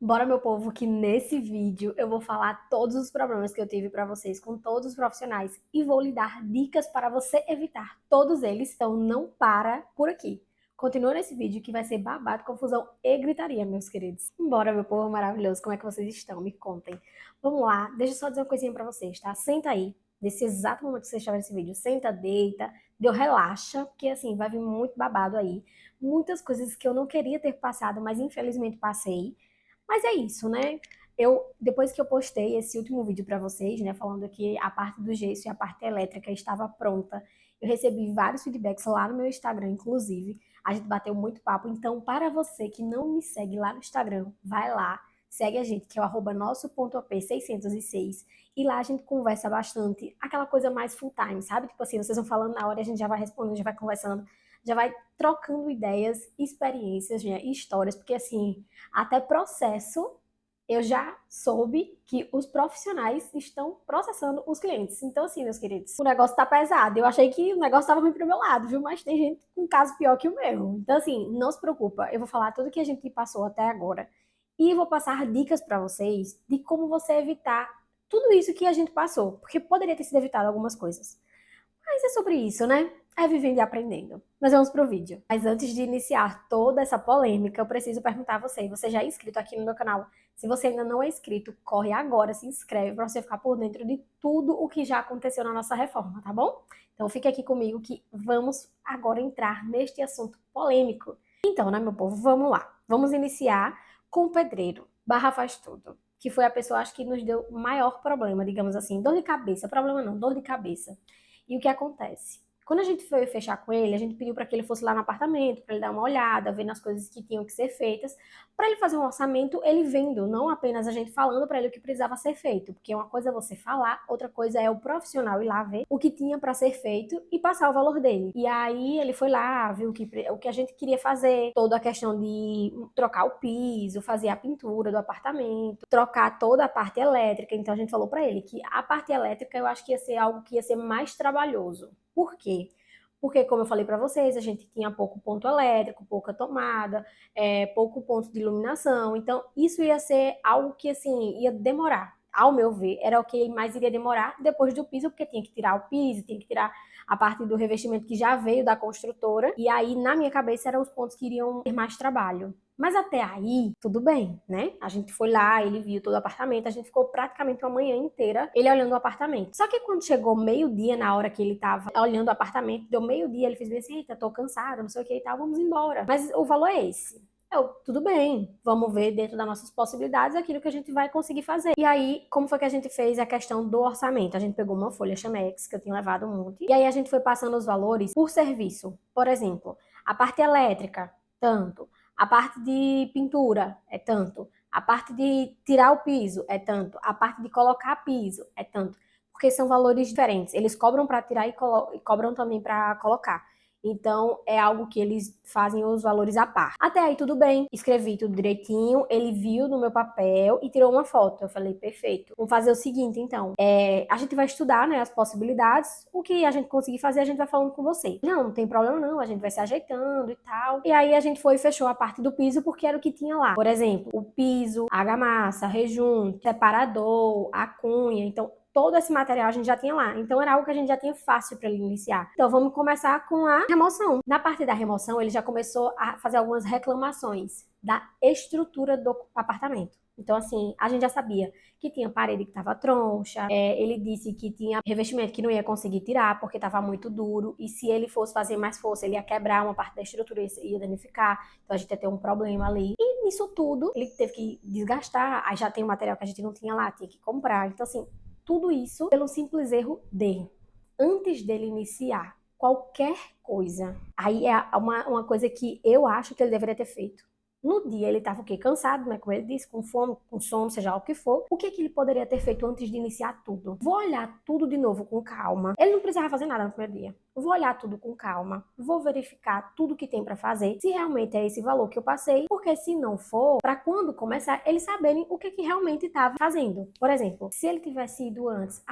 Bora, meu povo, que nesse vídeo eu vou falar todos os problemas que eu tive pra vocês com todos os profissionais e vou lhe dar dicas para você evitar todos eles, então não para por aqui. Continua nesse vídeo que vai ser babado, confusão e gritaria, meus queridos. Bora, meu povo maravilhoso, como é que vocês estão? Me contem. Vamos lá, deixa eu só dizer uma coisinha pra vocês, tá? Senta aí, nesse exato momento que você está vendo esse vídeo, senta, deita, deu relaxa, porque assim, vai vir muito babado aí. Muitas coisas que eu não queria ter passado, mas infelizmente passei. Mas é isso, né? Depois que eu postei esse último vídeo para vocês, né, falando que a parte do gesso e a parte elétrica estava pronta, eu recebi vários feedbacks lá no meu Instagram, inclusive. A gente bateu muito papo. Então, para você que não me segue lá no Instagram, vai lá, segue a gente, que é o @nosso.op606. E lá a gente conversa bastante, aquela coisa mais full time, sabe? Tipo assim, vocês vão falando na hora, a gente já vai respondendo, já vai conversando, já vai trocando ideias, experiências, né, e histórias, porque assim, até processo, eu já soube que os profissionais estão processando os clientes. Então, assim, meus queridos, o negócio tá pesado. Eu achei que o negócio tava ruim pro meu lado, viu? Mas tem gente com caso pior que o meu. Então, assim, não se preocupa. Eu vou falar tudo que a gente passou até agora. E vou passar dicas pra vocês de como você evitar tudo isso que a gente passou. Porque poderia ter sido evitado algumas coisas. Mas é sobre isso, né? É vivendo e aprendendo. Mas vamos pro vídeo. Mas antes de iniciar toda essa polêmica, eu preciso perguntar a você. Você já é inscrito aqui no meu canal? Se você ainda não é inscrito, corre agora, se inscreve para você ficar por dentro de tudo o que já aconteceu na nossa reforma, tá bom? Então fique aqui comigo que vamos agora entrar neste assunto polêmico. Então, né, meu povo, vamos lá. Vamos iniciar com o pedreiro, barra faz tudo, que foi a pessoa, acho que nos deu maior problema, digamos assim, dor de cabeça, problema não, dor de cabeça. E o que acontece? Quando a gente foi fechar com ele, a gente pediu para que ele fosse lá no apartamento, para ele dar uma olhada, ver nas coisas que tinham que ser feitas, para ele fazer um orçamento, ele vendo, não apenas a gente falando para ele o que precisava ser feito, porque uma coisa é você falar, outra coisa é o profissional ir lá ver o que tinha para ser feito e passar o valor dele. E aí ele foi lá, viu o que a gente queria fazer, toda a questão de trocar o piso, fazer a pintura do apartamento, trocar toda a parte elétrica. Então a gente falou para ele que a parte elétrica eu acho que ia ser algo que ia ser mais trabalhoso. Por quê? Porque, como eu falei para vocês, a gente tinha pouco ponto elétrico, pouca tomada, pouco ponto de iluminação. Então, isso ia ser algo que, assim, ia demorar. Ao meu ver, era o que mais iria demorar depois do piso, porque tinha que tirar o piso, tinha que tirar a parte do revestimento que já veio da construtora. E aí, na minha cabeça, eram os pontos que iriam ter mais trabalho. Mas até aí, tudo bem, né? A gente foi lá, ele viu todo o apartamento, a gente ficou praticamente uma manhã inteira ele olhando o apartamento. Só que quando chegou meio-dia, na hora que ele tava olhando o apartamento, deu meio-dia, ele fez bem assim, eita, tô cansado, não sei o que e tal, vamos embora. Mas o valor é esse. Tudo bem, vamos ver dentro das nossas possibilidades aquilo que a gente vai conseguir fazer. E aí, como foi que a gente fez a questão do orçamento? A gente pegou uma folha Chamex, que eu tinha levado um monte, e aí a gente foi passando os valores por serviço. Por exemplo, a parte elétrica, tanto. A parte de pintura é tanto. A parte de tirar o piso é tanto. A parte de colocar piso é tanto. Porque são valores diferentes. Eles cobram para tirar e cobram também para colocar. Então, é algo que eles fazem os valores à par. Até aí, tudo bem. Escrevi tudo direitinho. Ele viu no meu papel e tirou uma foto. Eu falei, perfeito. Vamos fazer o seguinte, então. A gente vai estudar, né, as possibilidades. O que a gente conseguir fazer, a gente vai falando com você. Não tem problema não. A gente vai se ajeitando e tal. E aí, a gente foi e fechou a parte do piso porque era o que tinha lá. Por exemplo, o piso, a argamassa, rejunte, separador, a cunha. Então, todo esse material a gente já tinha lá. Então era algo que a gente já tinha fácil para ele iniciar. Então vamos começar com a remoção. Na parte da remoção, ele já começou a fazer algumas reclamações da estrutura do apartamento. Então, assim, a gente já sabia que tinha parede que estava troncha, ele disse que tinha revestimento que não ia conseguir tirar porque estava muito duro, e se ele fosse fazer mais força, ele ia quebrar uma parte da estrutura e ia danificar, então a gente ia ter um problema ali. E nisso tudo, ele teve que desgastar, aí já tem um material que a gente não tinha lá, tinha que comprar. Então, assim, tudo isso pelo simples erro de, antes dele iniciar qualquer coisa, aí é uma coisa que eu acho que ele deveria ter feito. No dia ele estava o quê? Cansado, né? Como ele disse, com fome, com sono, seja lá o que for. O que ele poderia ter feito antes de iniciar tudo? Vou olhar tudo de novo com calma. Ele não precisava fazer nada no primeiro dia. Vou olhar tudo com calma. Vou verificar tudo que tem para fazer, se realmente é esse valor que eu passei, porque se não for, para quando começar, eles saberem o que realmente estava fazendo. Por exemplo, se ele tivesse ido antes,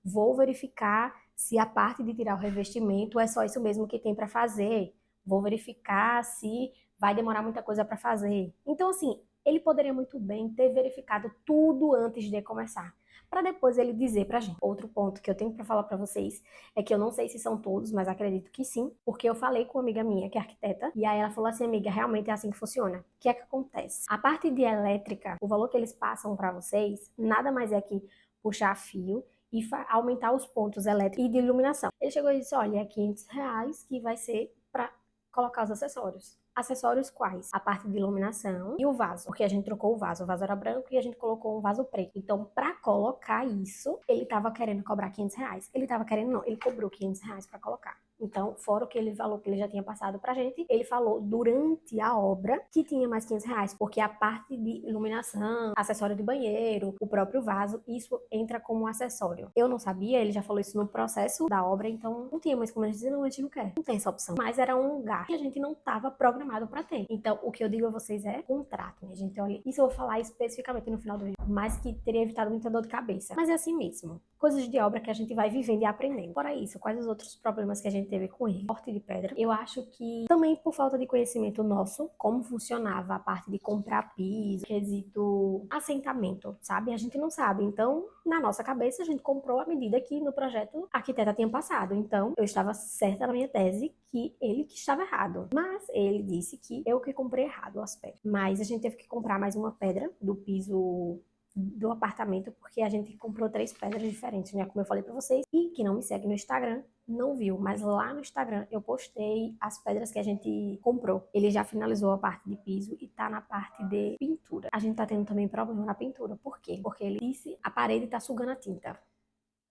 vou verificar se a parte de tirar o revestimento é só isso mesmo que tem para fazer. Vou verificar se vai demorar muita coisa para fazer. Então, assim, Ele poderia muito bem ter verificado tudo antes de começar, para depois ele dizer pra gente. Outro ponto que eu tenho para falar para vocês é que eu não sei se são todos, mas acredito que sim, porque eu falei com uma amiga minha que é arquiteta, e aí ela falou assim: amiga, realmente é assim que funciona. O que é que acontece? A parte de elétrica, o valor que eles passam para vocês, nada mais é que puxar fio e aumentar os pontos elétricos e de iluminação. Ele chegou e disse: olha, é R$ 500 que vai ser para colocar os acessórios. Acessórios quais? A parte de iluminação e o vaso, porque a gente trocou o vaso era branco e a gente colocou um vaso preto. Então, para colocar isso, ele tava querendo cobrar R$ 500. Ele tava querendo, não, ele cobrou R$ 500 para colocar. Então, fora o que ele falou que ele já tinha passado pra gente, ele falou durante a obra que tinha mais R$ 500, porque a parte de iluminação, acessório de banheiro, o próprio vaso, isso entra como acessório. Eu não sabia, ele já falou isso no processo da obra, então não tinha mais como a gente dizer, não, a gente não quer. Não tem essa opção. Mas era um gasto que a gente não estava programado para ter. Então, o que eu digo a vocês é contrato, minha gente. Olha, isso eu vou falar especificamente no final do vídeo, mas que teria evitado muita dor de cabeça. Mas é assim mesmo. Coisas de obra que a gente vai vivendo e aprendendo. Fora isso, quais os outros problemas que a gente teve com ele? Porte de pedra. Eu acho que também por falta de conhecimento nosso, como funcionava a parte de comprar piso, quesito assentamento, sabe? A gente não sabe. Então, na nossa cabeça, a gente comprou à medida que no projeto a arquiteta tinha passado. Então, eu estava certa na minha tese que ele que estava errado. Mas ele disse que eu que comprei errado as pedras. Mas a gente teve que comprar mais uma pedra do piso do apartamento, porque a gente comprou 3 pedras diferentes, né? Como eu falei pra vocês. E quem não me segue no Instagram não viu, mas lá no Instagram eu postei as pedras que a gente comprou. Ele já finalizou a parte de piso e tá na parte de pintura. A gente tá tendo também problema na pintura. Por quê? Porque ele disse a parede tá sugando a tinta.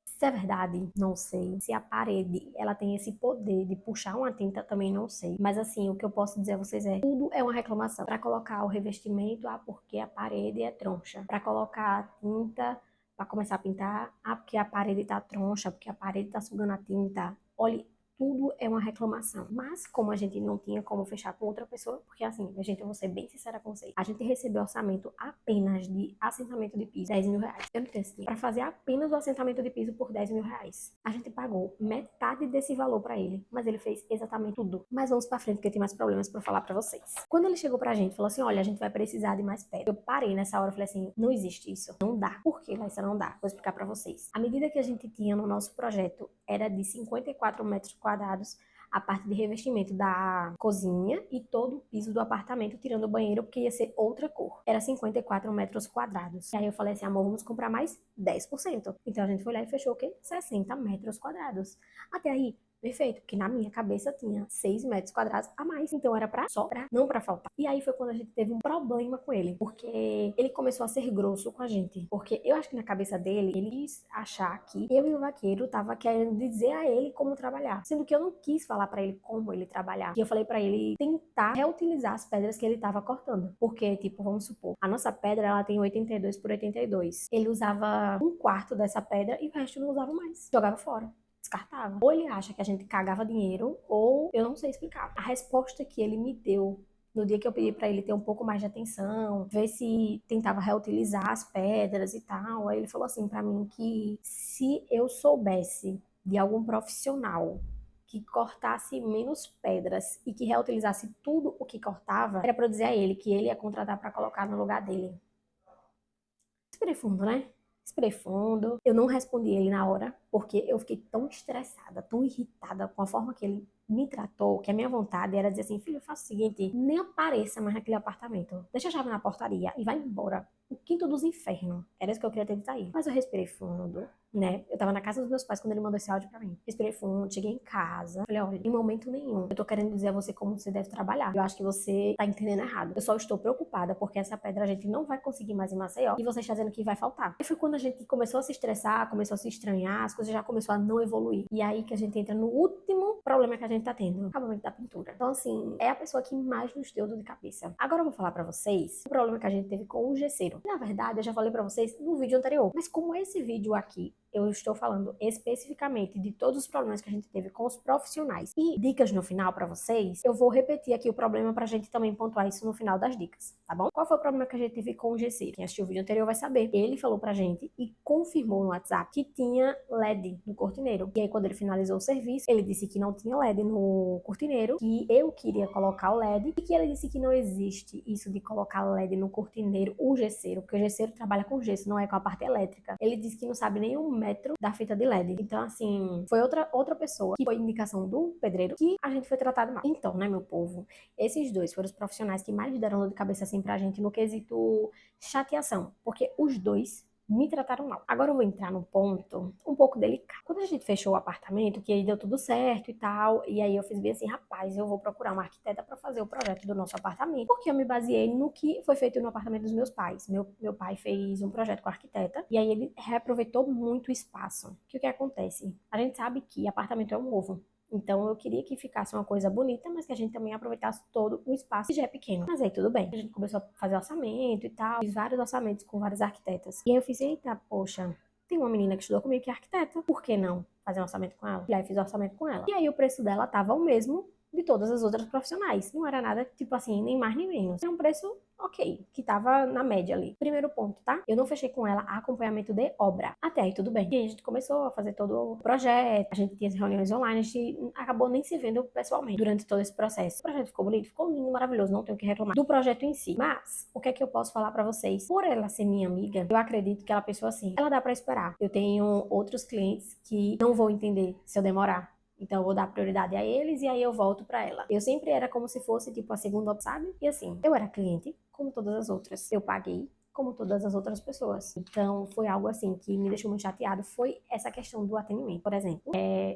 Se é verdade, não sei. Se a parede, ela tem esse poder de puxar uma tinta, também não sei. Mas assim, o que eu posso dizer a vocês é, tudo é uma reclamação. Para colocar o revestimento, porque a parede é troncha. Para colocar a tinta, para começar a pintar, porque a parede tá troncha, porque a parede tá sugando a tinta. Olha, tudo é uma reclamação. Mas, como a gente não tinha como fechar com outra pessoa, porque assim, a gente, eu vou ser bem sincera com vocês, a gente recebeu orçamento apenas de assentamento de piso, R$ 10.000. Eu não tenho esse dinheiro. Pra fazer apenas o assentamento de piso por R$ 10.000. A gente pagou metade desse valor pra ele, mas ele fez exatamente tudo. Mas vamos pra frente, porque tem mais problemas pra falar pra vocês. Quando ele chegou pra gente, falou assim, olha, a gente vai precisar de mais pedra. Eu parei nessa hora e falei assim, não existe isso. Não dá. Por que, Laísa, não dá? Vou explicar pra vocês. A medida que a gente tinha no nosso projeto era de 54 metros quadrados, a parte de revestimento da cozinha e todo o piso do apartamento, tirando o banheiro, porque ia ser outra cor. Era 54 metros quadrados. E aí eu falei assim, amor, vamos comprar mais 10%. Então a gente foi lá e fechou o quê? 60 metros quadrados. Até aí, perfeito, porque na minha cabeça tinha 6 metros quadrados a mais, então era pra sobrar, não pra faltar. E aí foi quando a gente teve um problema com ele, porque ele começou a ser grosso com a gente, porque eu acho que na cabeça dele, ele quis achar que eu e o vaqueiro tava querendo dizer a ele como trabalhar, sendo que eu não quis falar pra ele como ele trabalhar. E eu falei pra ele tentar reutilizar as pedras que ele tava cortando, porque, tipo, vamos supor, a nossa pedra, ela tem 82 por 82. Ele usava um quarto dessa pedra e o resto não usava mais, jogava fora. Descartava. Ou ele acha que a gente cagava dinheiro, ou eu não sei explicar. A resposta que ele me deu no dia que eu pedi pra ele ter um pouco mais de atenção, ver se tentava reutilizar as pedras e tal, aí ele falou assim pra mim que se eu soubesse de algum profissional que cortasse menos pedras e que reutilizasse tudo o que cortava, era pra eu dizer a ele que ele ia contratar pra colocar no lugar dele. Respirei fundo, né? Respirei fundo. Eu não respondi ele na hora, porque eu fiquei tão estressada, tão irritada com a forma que ele me tratou, que a minha vontade era dizer assim, filho, faça o seguinte, nem apareça mais naquele apartamento. Deixa a chave na portaria e vai embora. O quinto dos infernos. Era isso que eu queria ter dito aí. Mas eu respirei fundo, né? Eu tava na casa dos meus pais quando ele mandou esse áudio pra mim. Respirei fundo, cheguei em casa. Falei, olha, em momento nenhum, eu tô querendo dizer a você como você deve trabalhar. Eu acho que você tá entendendo errado. Eu só estou preocupada porque essa pedra a gente não vai conseguir mais em Maceió e você está dizendo que vai faltar. E foi quando a gente começou a se estressar, começou a se estranhar, as coisas já começaram a não evoluir. E aí que a gente entra no último problema que a gente tá tendo, o acabamento da pintura. Então, assim, é a pessoa que mais nos deu dor de cabeça. Agora eu vou falar pra vocês o problema que a gente teve com o gesseiro. Na verdade, eu já falei pra vocês no vídeo anterior. Mas como esse vídeo aqui eu estou falando especificamente de todos os problemas que a gente teve com os profissionais. E dicas no final para vocês, eu vou repetir aqui o problema pra gente também pontuar isso no final das dicas, tá bom? Qual foi o problema que a gente teve com o gesseiro? Quem assistiu o vídeo anterior vai saber. Ele falou pra gente e confirmou no WhatsApp que tinha LED no cortineiro. E aí, quando ele finalizou o serviço, ele disse que não tinha LED no cortineiro, que eu queria colocar o LED e que ele disse que não existe isso de colocar LED no cortineiro, o gesseiro, porque o gesseiro trabalha com gesso, não é com a parte elétrica. Ele disse que não sabe nem 1 metro da fita de LED. Então, assim, foi outra pessoa que foi indicação do pedreiro que a gente foi tratado mal. Então, né, meu povo, esses dois foram os profissionais que mais deram dor de cabeça assim pra gente no quesito chateação, porque os dois me trataram mal. Agora eu vou entrar num ponto um pouco delicado. Quando a gente fechou o apartamento, que aí deu tudo certo e tal, e aí eu fiz bem assim, rapaz, eu vou procurar uma arquiteta para fazer o projeto do nosso apartamento, porque eu me baseei no que foi feito no apartamento dos meus pais. Meu pai fez um projeto com a arquiteta, e aí ele reaproveitou muito o espaço. O que acontece? A gente sabe que apartamento é um ovo. Então eu queria que ficasse uma coisa bonita, mas que a gente também aproveitasse todo o espaço, que já é pequeno. Mas aí tudo bem. A gente começou a fazer orçamento e tal, fiz vários orçamentos com várias arquitetas. E aí eu fiz, eita, poxa, tem uma menina que estudou comigo que é arquiteta, por que não fazer um orçamento com ela? E aí fiz orçamento com ela. E aí o preço dela tava o mesmo de todas as outras profissionais. Não era nada, tipo assim, nem mais nem menos. É um preço ok, que tava na média ali. Primeiro ponto, tá? Eu não fechei com ela acompanhamento de obra. Até aí tudo bem. E aí a gente começou a fazer todo o projeto, a gente tinha as reuniões online, a gente acabou nem se vendo pessoalmente durante todo esse processo. O projeto ficou bonito, ficou lindo, maravilhoso, não tenho o que reclamar do projeto em si. Mas, o que é que eu posso falar pra vocês? Por ela ser minha amiga, eu acredito que ela pensou assim, ela dá pra esperar. Eu tenho outros clientes que não vão entender se eu demorar. Então eu vou dar prioridade a eles e aí eu volto pra ela. Eu sempre era como se fosse tipo a segunda opção, sabe? E assim, eu era cliente como todas as outras. Eu paguei como todas as outras pessoas. Então foi algo assim que me deixou muito chateado, foi essa questão do atendimento. Por exemplo,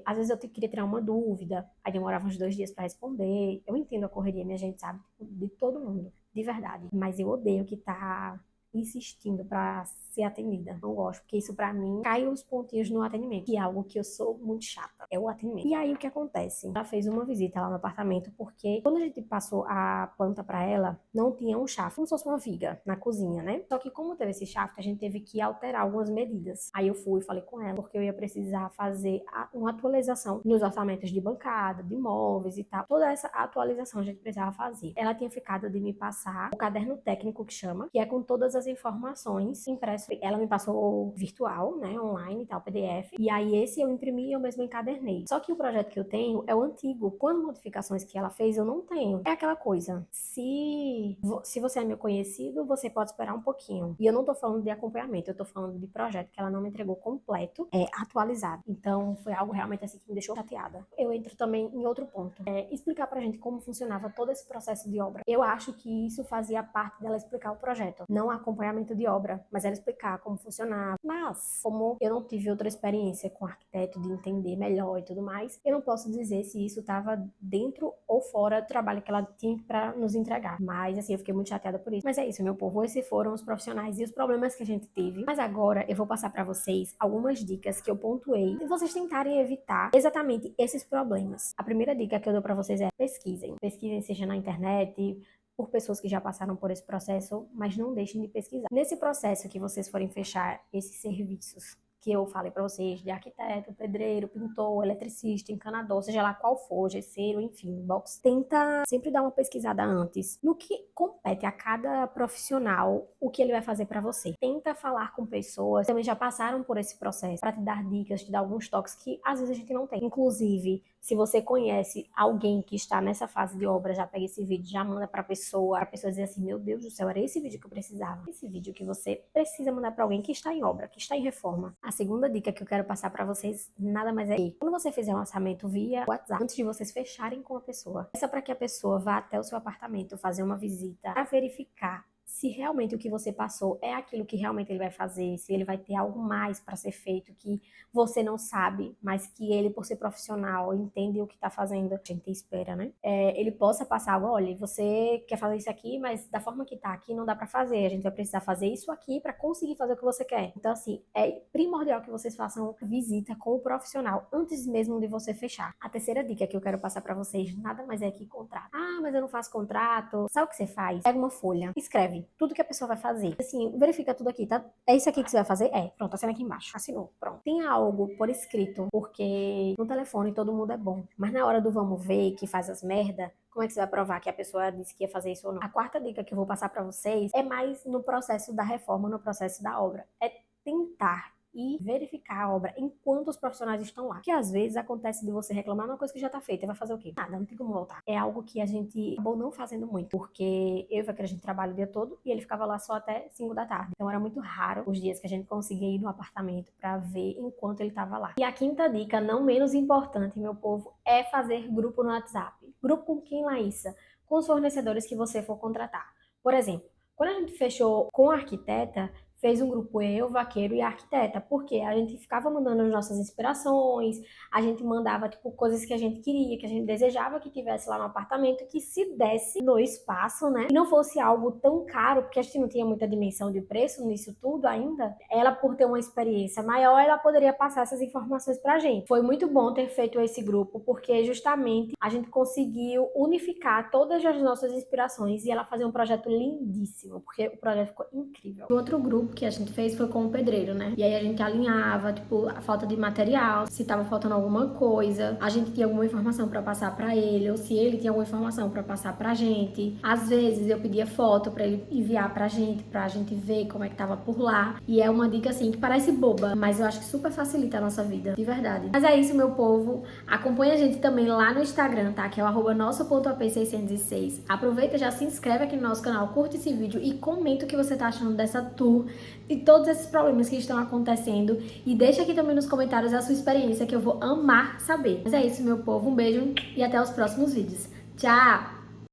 às vezes eu queria tirar uma dúvida, aí demorava uns 2 dias pra responder. Eu entendo a correria, minha gente, sabe? De todo mundo, de verdade. Mas eu odeio que tá insistindo pra ser atendida. Não gosto, porque isso pra mim cai os pontinhos no atendimento, que é algo que eu sou muito chata, é o atendimento. E aí o que acontece? Ela fez uma visita lá no apartamento, porque quando a gente passou a planta pra ela, não tinha um shaft, como se fosse uma viga na cozinha, né? Só que como teve esse shaft, a gente teve que alterar algumas medidas. Aí eu fui e falei com ela, porque eu ia precisar fazer uma atualização nos orçamentos de bancada, de móveis e tal. Toda essa atualização a gente precisava fazer. Ela tinha ficado de me passar o caderno técnico que chama, que é com todas as informações impressas. Ela me passou virtual, né, online e tal, PDF. E aí esse eu imprimi e eu mesmo encadernei. Só que o projeto que eu tenho é o antigo. Quando modificações que ela fez, eu não tenho. É aquela coisa. Se você é meu conhecido, você pode esperar um pouquinho. E eu não tô falando de acompanhamento, eu tô falando de projeto que ela não me entregou completo, atualizado. Então foi algo realmente assim que me deixou chateada. Eu entro também em outro ponto. Explicar pra gente como funcionava todo esse processo de obra. Eu acho que isso fazia parte dela explicar o projeto. Não acompanhamento de obra, mas ela explicar como funcionava. Mas, como eu não tive outra experiência com arquiteto de entender melhor e tudo mais, eu não posso dizer se isso estava dentro ou fora do trabalho que ela tinha para nos entregar. Mas, assim, eu fiquei muito chateada por isso. Mas é isso, meu povo. Esses foram os profissionais e os problemas que a gente teve. Mas agora eu vou passar para vocês algumas dicas que eu pontuei e vocês tentarem evitar exatamente esses problemas. A primeira dica que eu dou para vocês é pesquisem. Pesquisem, seja na internet, por pessoas que já passaram por esse processo, mas não deixem de pesquisar. Nesse processo que vocês forem fechar esses serviços que eu falei para vocês, de arquiteto, pedreiro, pintor, eletricista, encanador, seja lá qual for, gesseiro, enfim, box, tenta sempre dar uma pesquisada antes no que compete a cada profissional, o que ele vai fazer para você. Tenta falar com pessoas que também já passaram por esse processo, para te dar dicas, te dar alguns toques que às vezes a gente não tem. Inclusive, se você conhece alguém que está nessa fase de obra, já pega esse vídeo, já manda pra pessoa dizer assim, meu Deus do céu, era esse vídeo que eu precisava. Esse vídeo que você precisa mandar pra alguém que está em obra, que está em reforma. A segunda dica que eu quero passar pra vocês, nada mais é que, quando você fizer um orçamento via WhatsApp, antes de vocês fecharem com a pessoa, peça para que a pessoa vá até o seu apartamento fazer uma visita para verificar se realmente o que você passou é aquilo que realmente ele vai fazer, se ele vai ter algo mais para ser feito que você não sabe, mas que ele, por ser profissional, entende o que está fazendo. A gente espera, né? Ele possa passar algo, olha, você quer fazer isso aqui, mas da forma que tá aqui não dá para fazer. A gente vai precisar fazer isso aqui para conseguir fazer o que você quer. Então, assim, é primordial que vocês façam visita com o profissional antes mesmo de você fechar. A terceira dica que eu quero passar para vocês, nada mais é que contrato. Ah, mas eu não faço contrato. Sabe o que você faz? Pega uma folha, escreve ordem. Tudo que a pessoa vai fazer. Assim, verifica tudo aqui, tá? É isso aqui que você vai fazer? É. Pronto, assina aqui embaixo. Assinou. Pronto. Tenha algo por escrito, porque no telefone todo mundo é bom. Mas na hora do vamos ver, que faz as merda, como é que você vai provar que a pessoa disse que ia fazer isso ou não? A quarta dica que eu vou passar pra vocês é mais no processo da reforma, no processo da obra. É tentar e verificar a obra enquanto os profissionais estão lá. Que às vezes acontece de você reclamar uma coisa que já tá feita, vai fazer o quê? Nada, não tem como voltar. É algo que a gente acabou não fazendo muito, porque eu e a gente trabalha o dia todo e ele ficava lá só até 5 da tarde. Então era muito raro os dias que a gente conseguia ir no apartamento pra ver enquanto ele tava lá. E a quinta dica, não menos importante, meu povo, é fazer grupo no WhatsApp. Grupo com quem, Laísa? Com os fornecedores que você for contratar. Por exemplo, quando a gente fechou com a arquiteta, fez um grupo eu, vaqueiro e a arquiteta, porque a gente ficava mandando as nossas inspirações, a gente mandava tipo coisas que a gente queria, que a gente desejava que tivesse lá no apartamento, que se desse no espaço, né? E não fosse algo tão caro, porque a gente não tinha muita dimensão de preço nisso tudo ainda. Ela, por ter uma experiência maior, ela poderia passar essas informações pra gente. Foi muito bom ter feito esse grupo, porque justamente a gente conseguiu unificar todas as nossas inspirações e ela fazer um projeto lindíssimo, porque o projeto ficou incrível. O outro grupo que a gente fez foi com o pedreiro, né? E aí a gente alinhava, tipo, a falta de material, se tava faltando alguma coisa, a gente tinha alguma informação pra passar pra ele, ou se ele tinha alguma informação pra passar pra gente. Às vezes eu pedia foto pra ele enviar pra gente ver como é que tava por lá. E é uma dica, assim, que parece boba, mas eu acho que super facilita a nossa vida, de verdade. Mas é isso, meu povo. Acompanha a gente também lá no Instagram, tá? Que é o @nosso.ap606. Aproveita, já se inscreve aqui no nosso canal, curte esse vídeo e comenta o que você tá achando dessa tour e todos esses problemas que estão acontecendo. E deixa aqui também nos comentários a sua experiência, que eu vou amar saber. Mas é isso, meu povo. Um beijo e até os próximos vídeos. Tchau!